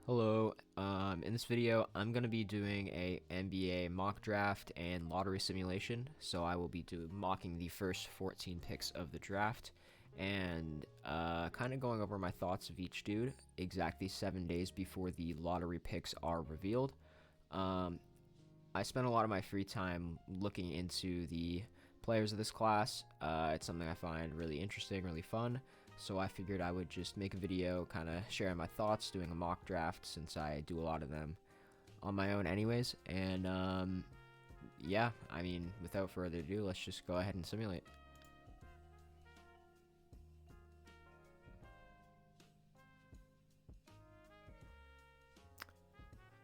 Hello. In this video, I'm going to be doing a NBA mock draft and lottery simulation. So I will be mocking the first 14 picks of the draft and kind of going over my thoughts of each dude exactly 7 days before the lottery picks are revealed. I spent a lot of my free time looking into the players of this class. It's something I find really interesting, really fun. So I figured I would just make a video kind of sharing my thoughts, doing a mock draft since I do a lot of them on my own anyways. And yeah, I mean, without further ado, let's just go ahead and simulate.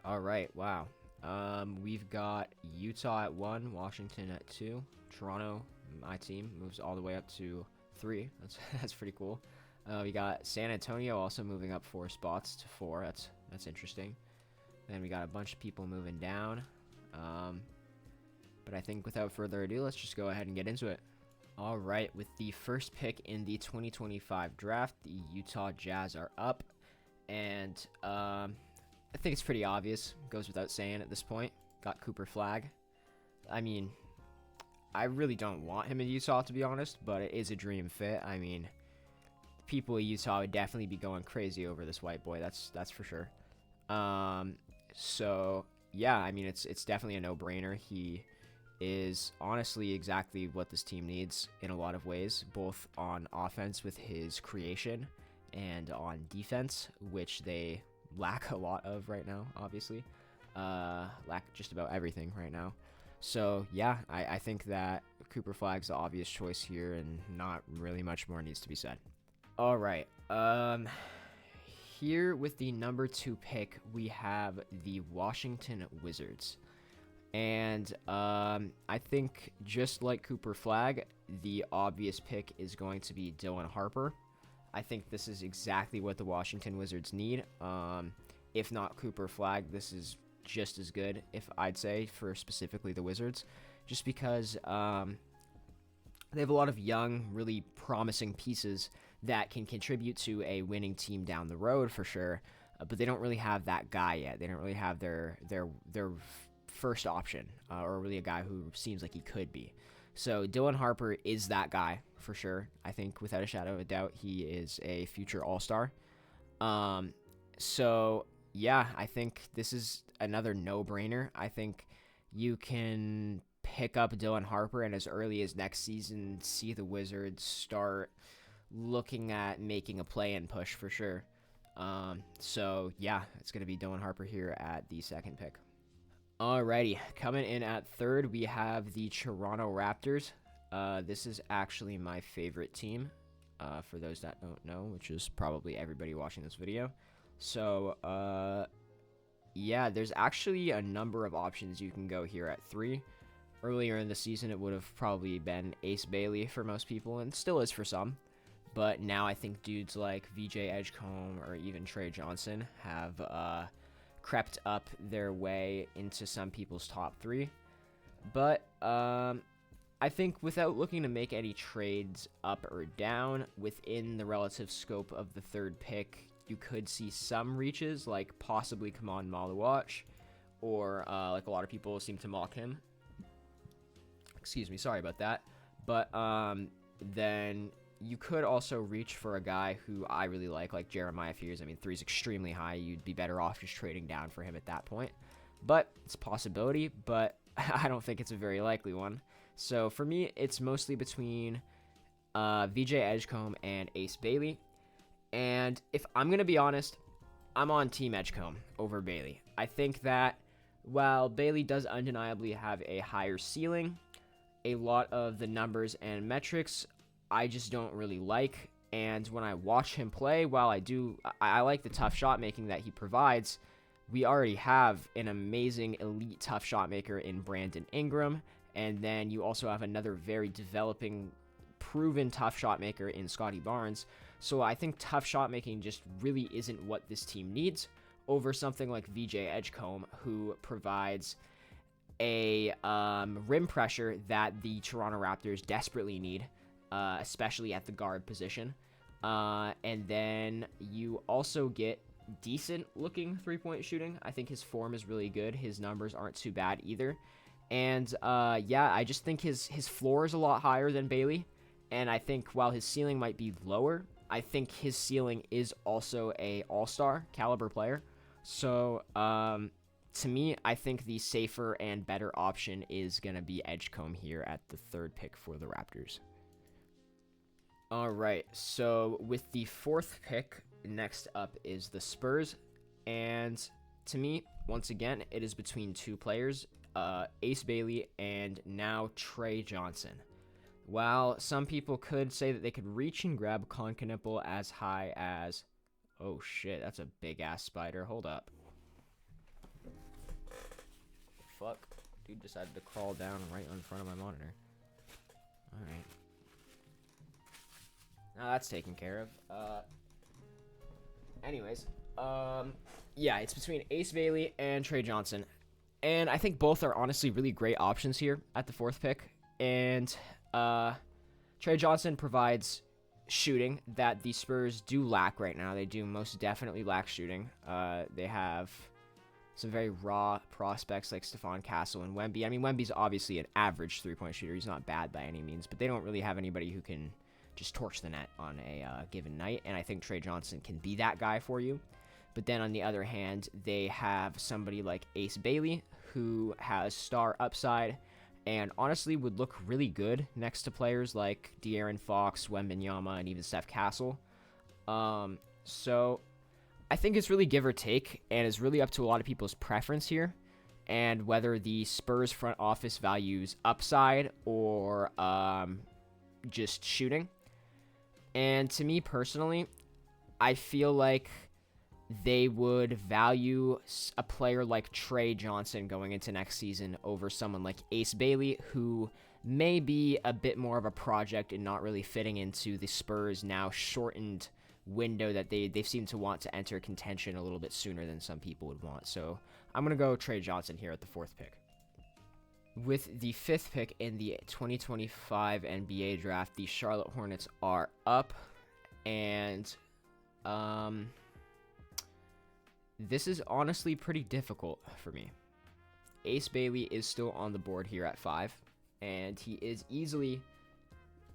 All right, wow. We've got Utah at 1, Washington at 2, Toronto, my team, moves all the way up to 3. That's pretty cool. We got San Antonio also moving up 4 spots to 4. That's interesting. Then we got a bunch of people moving down. But I think without further ado, let's just go ahead and get into it. All right, with the first pick in the 2025 draft, the Utah Jazz are up, and I think it's pretty obvious. Goes without saying at this point. Got Cooper Flagg. I mean, I really don't want him in Utah, to be honest, but it is a dream fit. I mean, people in Utah would definitely be going crazy over this white boy. That's for sure. So yeah, I mean, it's definitely a no-brainer. He is honestly exactly what this team needs in a lot of ways, both on offense with his creation and on defense, which they lack a lot of right now, obviously. Lack just about everything right now. So yeah, I think that Cooper Flagg's the obvious choice here, and not really much more needs to be said. All right. Here with the number 2 pick, we have the Washington Wizards. And I think just like Cooper Flagg, the obvious pick is going to be Dylan Harper. I think this is exactly what the Washington Wizards need. If not Cooper Flagg, this is just as good, if I'd say, for specifically the Wizards, just because they have a lot of young, really promising pieces that can contribute to a winning team down the road for sure, but they don't really have that guy yet. They don't really have their first option, or really a guy who seems like he could be. So Dylan Harper is that guy for sure. I think without a shadow of a doubt, he is a future All-Star. So yeah, I think this is another no-brainer. I think you can pick up Dylan Harper and as early as next season see the Wizards start looking at making a play-in push for sure. So yeah, it's going to be Dylan Harper here at the 2nd pick. Alrighty, coming in at 3rd, we have the Toronto Raptors. This is actually my favorite team, for those that don't know, which is probably everybody watching this video. So, yeah, there's actually a number of options you can go here at 3. Earlier in the season, it would have probably been Ace Bailey for most people, and still is for some. But now I think dudes like VJ Edgecombe or even Trey Johnson have crept up their way into some people's top 3. But I think without looking to make any trades up or down within the relative scope of the 3rd pick, you could see some reaches, like possibly Kaman Maluach, or like a lot of people seem to mock him. Excuse me, sorry about that. But then you could also reach for a guy who I really like Jeremiah Fears. I mean, 3 is extremely high. You'd be better off just trading down for him at that point. But it's a possibility, but I don't think it's a very likely one. So for me, it's mostly between VJ Edgecombe and Ace Bailey. And if I'm going to be honest, I'm on Team Edgecombe over Bailey. I think that while Bailey does undeniably have a higher ceiling, a lot of the numbers and metrics I just don't really like. And when I watch him play, while I like the tough shot making that he provides, we already have an amazing elite tough shot maker in Brandon Ingram. And then you also have another very developing, proven tough shot maker in Scotty Barnes. So I think tough shot making just really isn't what this team needs over something like VJ Edgecombe, who provides a rim pressure that the Toronto Raptors desperately need, especially at the guard position. And then you also get decent looking 3-point shooting. I think his form is really good. His numbers aren't too bad either. And yeah, I just think his floor is a lot higher than Bailey. And I think while his ceiling might be lower, I think his ceiling is also a all-star caliber player. So to me, I think the safer and better option is going to be Edgecombe here at the 3rd pick for the Raptors. All right, so with the 4th pick, next up is the Spurs. And to me, once again, it is between 2 players, Ace Bailey and now Trey Johnson. While some people could say that they could reach and grab Concaniple as high as... Oh shit, that's a big-ass spider. Hold up. Fuck? Dude decided to crawl down right in front of my monitor. Alright. Now that's taken care of. Anyways, yeah, it's between Ace Bailey and Trey Johnson. And I think both are honestly really great options here at the 4th pick. And Trey Johnson provides shooting that the Spurs do lack right now. They do most definitely lack shooting. They have some very raw prospects like Stephon Castle and Wemby. I mean, Wemby's obviously an average 3-point shooter. He's not bad by any means, but they don't really have anybody who can just torch the net on a given night, and I think Trey Johnson can be that guy for you. But then on the other hand, they have somebody like Ace Bailey, who has star upside, and honestly would look really good next to players like De'Aaron Fox, Wembanyama, and even Steph Castle. So I think it's really give or take, and it's really up to a lot of people's preference here, and whether the Spurs front office values upside or just shooting. And to me personally, I feel like they would value a player like Trey Johnson going into next season over someone like Ace Bailey, who may be a bit more of a project and not really fitting into the Spurs' now shortened window that they seem to want to enter contention a little bit sooner than some people would want. So I'm going to go Trey Johnson here at the 4th pick. With the 5th pick in the 2025 NBA draft, the Charlotte Hornets are up, and this is honestly pretty difficult for me. Ace Bailey is still on the board here at 5, and he is easily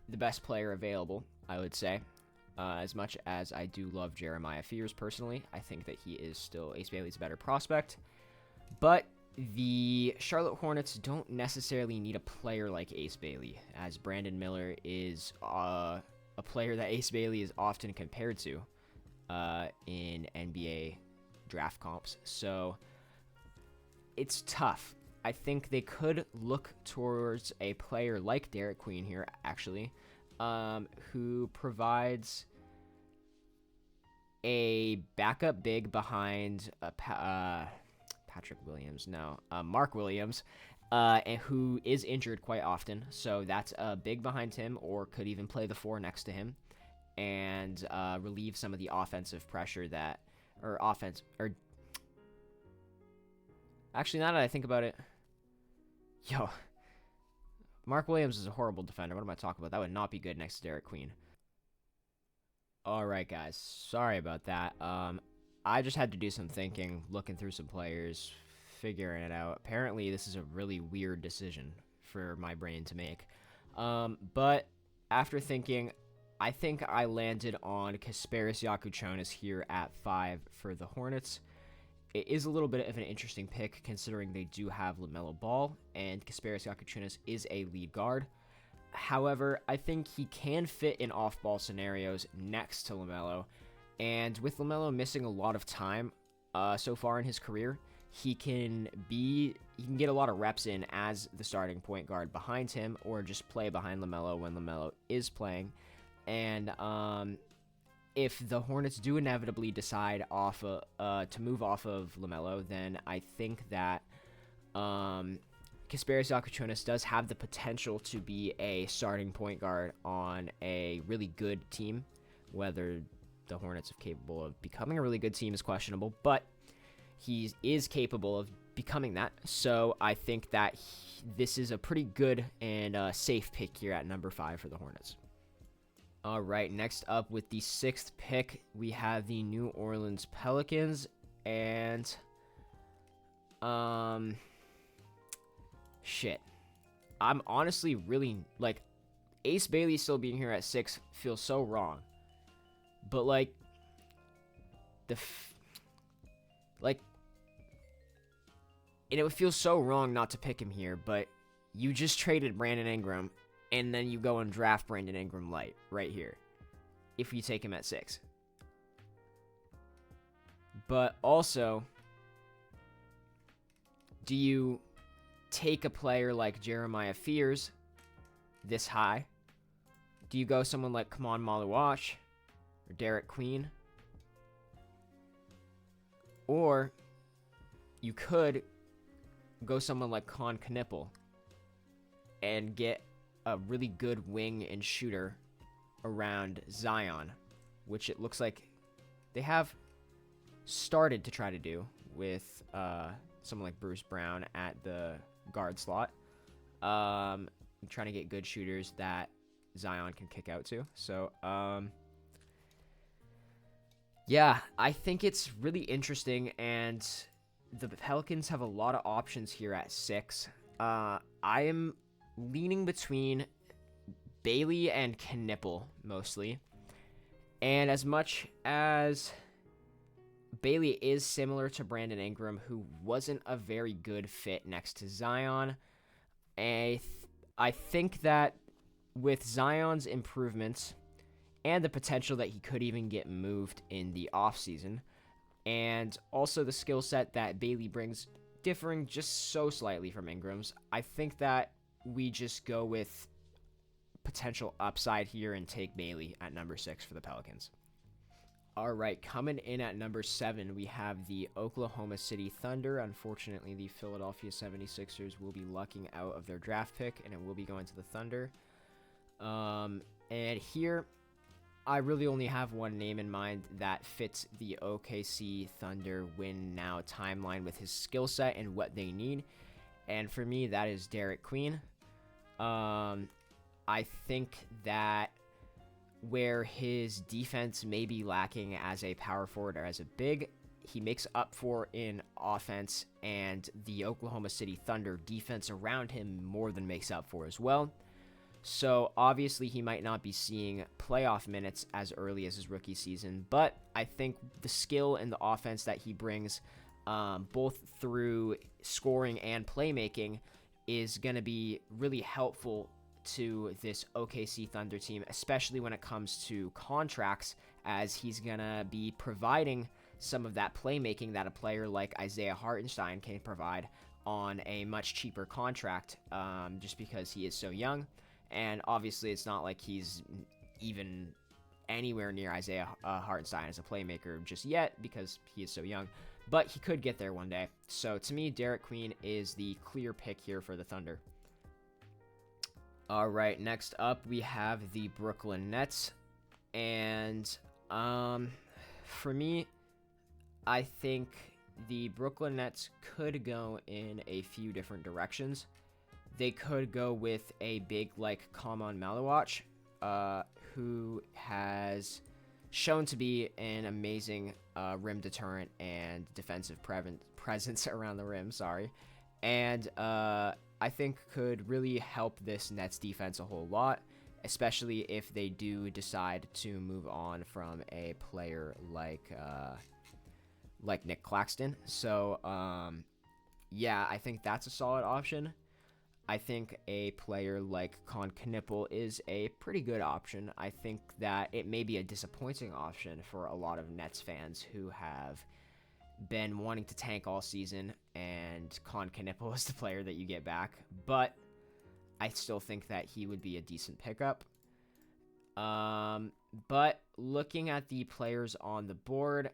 the best player available, I would say. As much as I do love Jeremiah Fears personally, I think that he is still Ace Bailey's a better prospect. But the Charlotte Hornets don't necessarily need a player like Ace Bailey, as Brandon Miller is a player that Ace Bailey is often compared to in NBA draft comps. So it's tough. I think they could look towards a player like Derek Queen here, actually, who provides a backup big behind Patrick Williams, Mark Williams, and who is injured quite often. So that's a big behind him, or could even play the 4 next to him, and relieve some of the offensive pressure actually, now that I think about it, Mark Williams is a horrible defender. What am I talking about? That would not be good next to Derek Queen. All right, guys. Sorry about that. I just had to do some thinking, looking through some players, figuring it out. Apparently, this is a really weird decision for my brain to make. But after thinking, I think I landed on Kasparis Jakučionis here at 5 for the Hornets. It is a little bit of an interesting pick, considering they do have LaMelo Ball, and Kasparis Jakučionis is a lead guard. However, I think he can fit in off-ball scenarios next to LaMelo, and with LaMelo missing a lot of time so far in his career, he can get a lot of reps in as the starting point guard behind him, or just play behind LaMelo when LaMelo is playing. And if the Hornets do inevitably decide to move off of LaMelo, then I think that Kasparis Jakučionis does have the potential to be a starting point guard on a really good team. Whether the Hornets are capable of becoming a really good team is questionable, but he is capable of becoming that. So I think that this is a pretty good and safe pick here at number 5 for the Hornets. All right, next up with the 6th pick, we have the New Orleans Pelicans, and shit. I'm honestly really like Ace Bailey still being here at 6 feels so wrong. But like like and it would feel so wrong not to pick him here, but you just traded Brandon Ingram and then you go and draft Brandon Ingram light right here if you take him at 6. But also, do you take a player like Jeremiah Fears this high? Do you go someone like Kamon Maluach or Derek Queen? Or you could go someone like Con Knipple and get a really good wing and shooter around Zion, which it looks like they have started to try to do with someone like Bruce Brown at the guard slot. Trying to get good shooters that Zion can kick out to. So, yeah, I think it's really interesting, and the Pelicans have a lot of options here at 6. I am leaning between Bailey and Knipple, mostly. And as much as Bailey is similar to Brandon Ingram, who wasn't a very good fit next to Zion, I think that with Zion's improvements and the potential that he could even get moved in the offseason, and also the skill set that Bailey brings differing just so slightly from Ingram's, I think that we just go with potential upside here and take Bailey at number 6 for the Pelicans. All right, coming in at number 7, we have the Oklahoma City Thunder. Unfortunately, the Philadelphia 76ers will be lucking out of their draft pick, and it will be going to the Thunder. And here, I really only have one name in mind that fits the OKC Thunder win now timeline with his skill set and what they need. And for me, that is Derek Queen. I think that where his defense may be lacking as a power forward or as a big, he makes up for in offense, and the Oklahoma City Thunder defense around him more than makes up for as well. So obviously he might not be seeing playoff minutes as early as his rookie season, but I think the skill and the offense that he brings, both through scoring and playmaking, is going to be really helpful to this OKC Thunder team, especially when it comes to contracts, as he's going to be providing some of that playmaking that a player like Isaiah Hartenstein can provide on a much cheaper contract, just because he is so young. And obviously it's not like he's even anywhere near Isaiah Hartenstein as a playmaker just yet because he is so young, but he could get there one day. So to me, Derek Queen is the clear pick here for the Thunder. All right, next up we have the Brooklyn Nets, and for me, I think the Brooklyn Nets could go in a few different directions. They could go with a big like Kamon Maluach, who has shown to be an amazing rim deterrent and defensive presence around the rim. And I think could really help this Nets defense a whole lot, especially if they do decide to move on from a player like Nick Claxton. So yeah, I think that's a solid option. I think a player like Con Knipple is a pretty good option. I think that it may be a disappointing option for a lot of Nets fans who have been wanting to tank all season, and Con Knipple is the player that you get back. But I still think that he would be a decent pickup. But looking at the players on the board,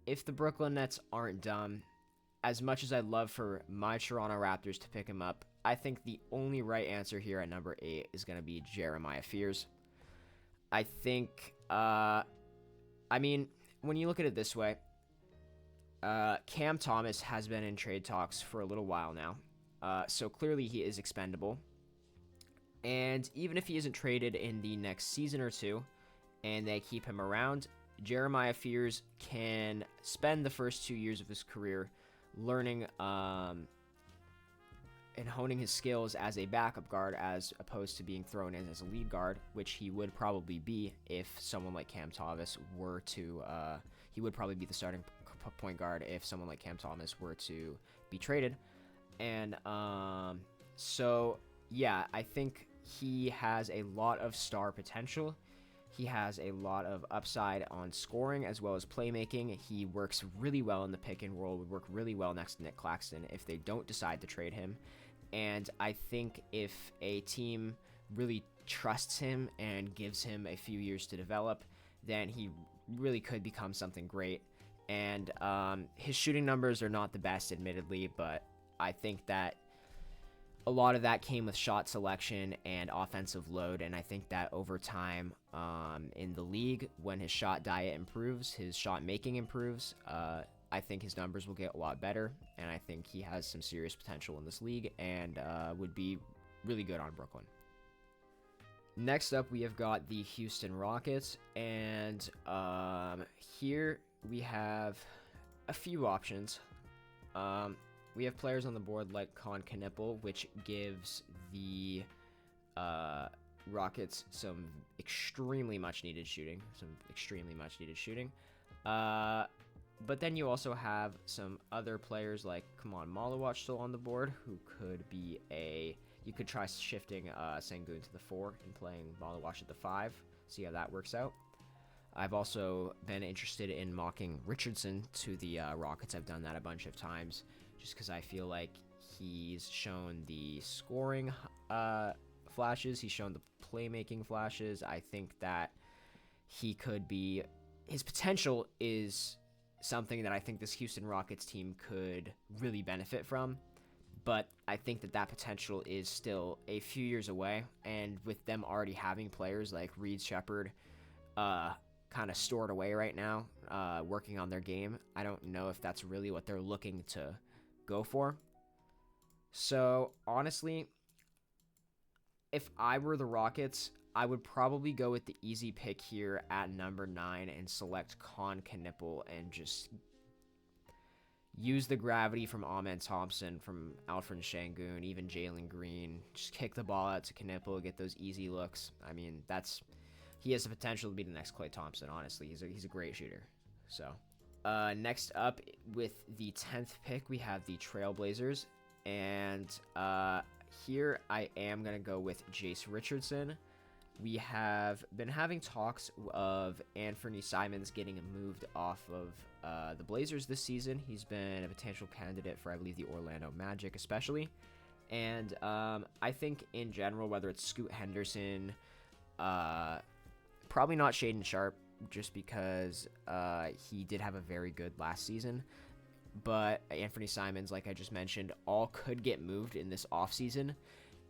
if the Brooklyn Nets aren't dumb, as much as I'd love for my Toronto Raptors to pick him up, I think the only right answer here at number 8 is going to be Jeremiah Fears. I think, when you look at it this way, Cam Thomas has been in trade talks for a little while now, so clearly he is expendable. And even if he isn't traded in the next season or two and they keep him around, Jeremiah Fears can spend the first 2 years of his career learning and honing his skills as a backup guard as opposed to being thrown in as a lead guard, which he would probably be if someone like Cam Thomas were to, he would probably be the starting point guard if someone like Cam Thomas were to be traded. And so, yeah, I think he has a lot of star potential. He has a lot of upside on scoring as well as playmaking. He works really well in the pick and roll, would work really well next to Nick Claxton if they don't decide to trade him. And I think if a team really trusts him and gives him a few years to develop, then he really could become something great. And his shooting numbers are not the best, admittedly, but I think that a lot of that came with shot selection and offensive load, and I think that over time in the league, when his shot diet improves, his shot making improves, I think his numbers will get a lot better, and I think he has some serious potential in this league and would be really good on Brooklyn. Next up, we have got the Houston Rockets, and here we have a few options. We have players on the board like Con Knipple, which gives the Rockets some extremely much needed shooting. But then you also have some other players like Kaman Malawach still on the board, who could be you could try shifting Sengun to the 4 and playing Malawach at the 5, see how that works out. I've also been interested in mocking Richardson to the Rockets. I've done that a bunch of times just because I feel like he's shown the scoring flashes, he's shown the playmaking flashes. I think that he could be, his potential is something that I think this Houston Rockets team could really benefit from, but I think that potential is still a few years away, and with them already having players like Reed Shepherd kind of stored away right now, working on their game, I don't know if that's really what they're looking to go for. So honestly, if I were the Rockets, I would probably go with the easy pick here at number 9 and select Con Knipple and just use the gravity from Amen Thompson, from Alfred Şengün, even Jalen Green. Just kick the ball out to Knipple, get those easy looks. I mean, he has the potential to be the next Klay Thompson, honestly. He's a great shooter. So, next up with the 10th pick, we have the Trailblazers. And here I am going to go with Jace Richardson. We have been having talks of Anthony Simons getting moved off of the Blazers this season. He's been a potential candidate for, I believe, the Orlando Magic especially. And I think in general, whether it's Scoot Henderson, probably not Shaedon Sharpe, just because he did have a very good last season. But Anthony Simons, like I just mentioned, all could get moved in this offseason.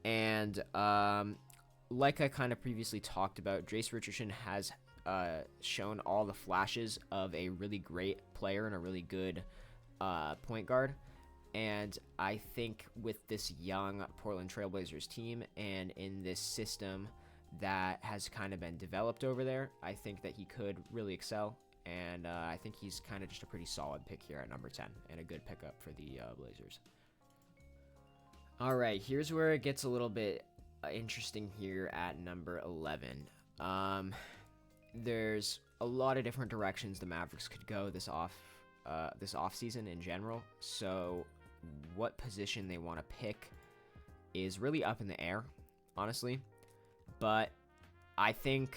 And like I kind of previously talked about, Jace Richardson has shown all the flashes of a really great player and a really good point guard. And I think with this young Portland Trailblazers team and in this system that has kind of been developed over there, I think that he could really excel. And I think he's kind of just a pretty solid pick here at number 10 and a good pickup for the Blazers. All right, here's where it gets a little bit interesting here at number 11. There's a lot of different directions the Mavericks could go this off season in general. So what position they want to pick is really up in the air, honestly. But I think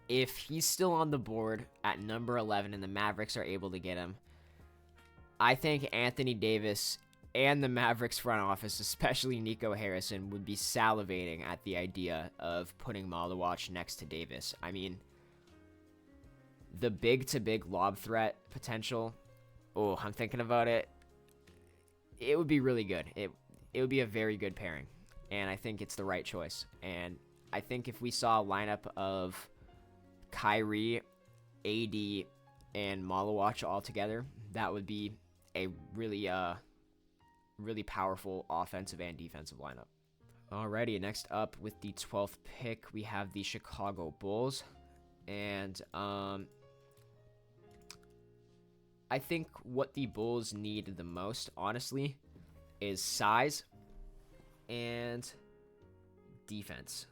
if he's still on the board at number 11 and the Mavericks are able to get him, I think Anthony Davis and the Mavericks front office, especially Nico Harrison, would be salivating at the idea of putting Malawach next to Davis. I mean, the big-to-big lob threat potential, I'm thinking about it. It would be really good. It would be a very good pairing, and I think it's the right choice. And I think if we saw a lineup of Kyrie, AD, and Malawach all together, that would be a really powerful offensive and defensive lineup. Alrighty, next up with the 12th pick, we have the Chicago Bulls. And I think what the Bulls need the most, honestly, is size and defense.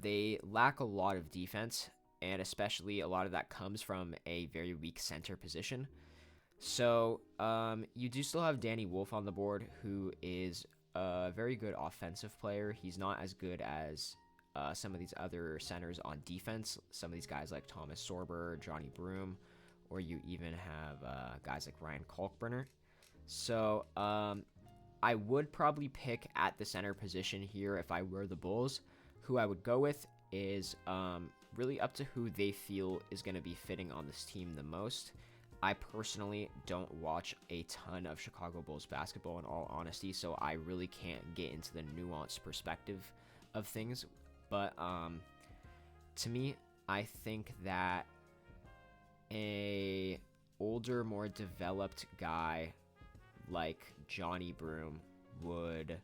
They lack a lot of defense, and especially a lot of that comes from a very weak center position. So you do still have Danny Wolf on the board, who is a very good offensive player. He's not as good as some of these other centers on defense. Some of these guys like Thomas Sorber, Johnny Broom, or you even have guys like Ryan Kalkbrenner. So I would probably pick at the center position here if I were the Bulls. Who I would go with is really up to who they feel is going to be fitting on this team the most. I personally don't watch a ton of Chicago Bulls basketball in all honesty, so I really can't get into the nuanced perspective of things. But to me, I think that a older, more developed guy like Johnny Broom would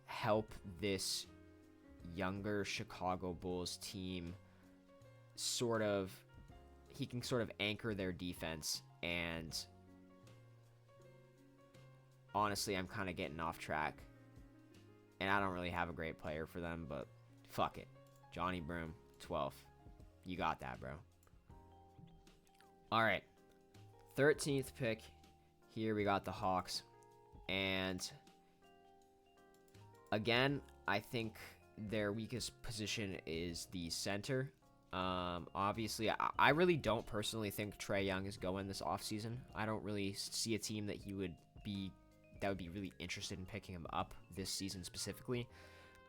help this younger Chicago Bulls team he can sort of anchor their defense. And honestly, I'm kind of getting off track, and I don't really have a great player for them, but fuck it. Johnny Broom, 12. You got that, bro. All right. 13th pick. Here we got the Hawks. And again, I think their weakest position is the center. Obviously, I really don't personally think Trae Young is going this offseason. I don't really see a team that would be really interested in picking him up this season specifically.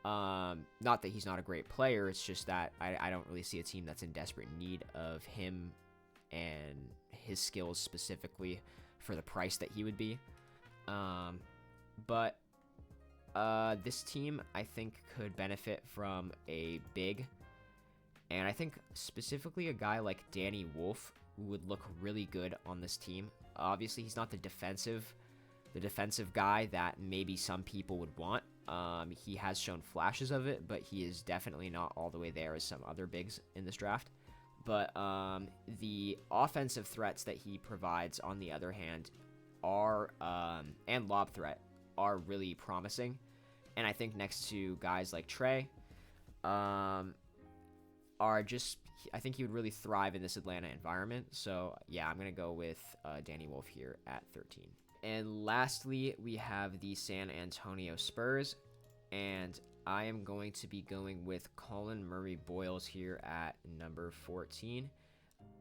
Not that he's not a great player, it's just that I don't really see a team that's in desperate need of him and his skills specifically for the price that he would be. But this team, I think, could benefit from a big. And I think specifically a guy like Danny Wolf would look really good on this team. Obviously, he's not the defensive guy that maybe some people would want. He has shown flashes of it, but he is definitely not all the way there as some other bigs in this draft. But the offensive threats that he provides, on the other hand, and lob threat, are really promising. And I think next to guys like Trae, I think he would really thrive in this Atlanta environment. So yeah, I'm gonna go with Danny Wolf here at 13. And lastly, we have the San Antonio Spurs, and I am going to be going with Colin Murray-Boyles here at number 14.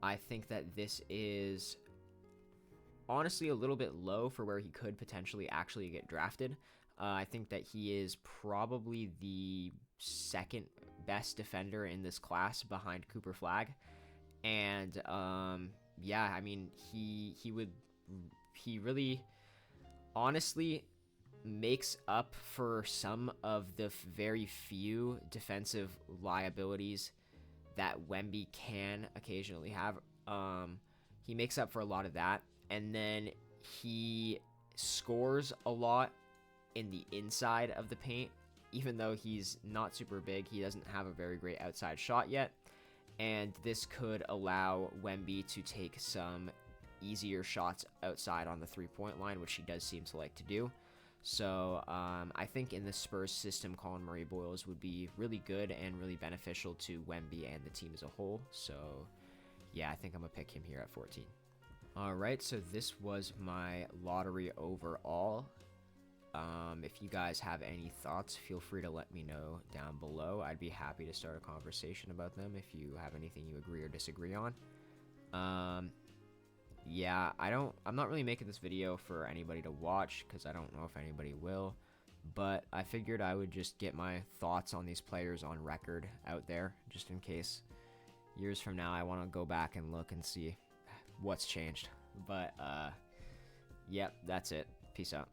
I think that this is honestly a little bit low for where he could potentially actually get drafted. I think that he is probably the second best defender in this class behind Cooper Flagg. And yeah, I mean, he really honestly makes up for some of the very few defensive liabilities that Wemby can occasionally have. He makes up for a lot of that, and then he scores a lot in the inside of the paint. Even though he's not super big, he doesn't have a very great outside shot yet, and this could allow Wemby to take some easier shots outside on the three-point line, which he does seem to like to do. So I think in the Spurs system, Colin Murray-Boyles would be really good and really beneficial to Wemby and the team as a whole. So yeah, I think I'm going to pick him here at 14. All right, so this was my lottery overall. If you guys have any thoughts, feel free to let me know down below. I'd be happy to start a conversation about them if you have anything you agree or disagree on. Yeah, I'm not really making this video for anybody to watch because I don't know if anybody will, but I figured I would just get my thoughts on these players on record out there, just in case years from now I want to go back and look and see what's changed. But yep, that's it. Peace out.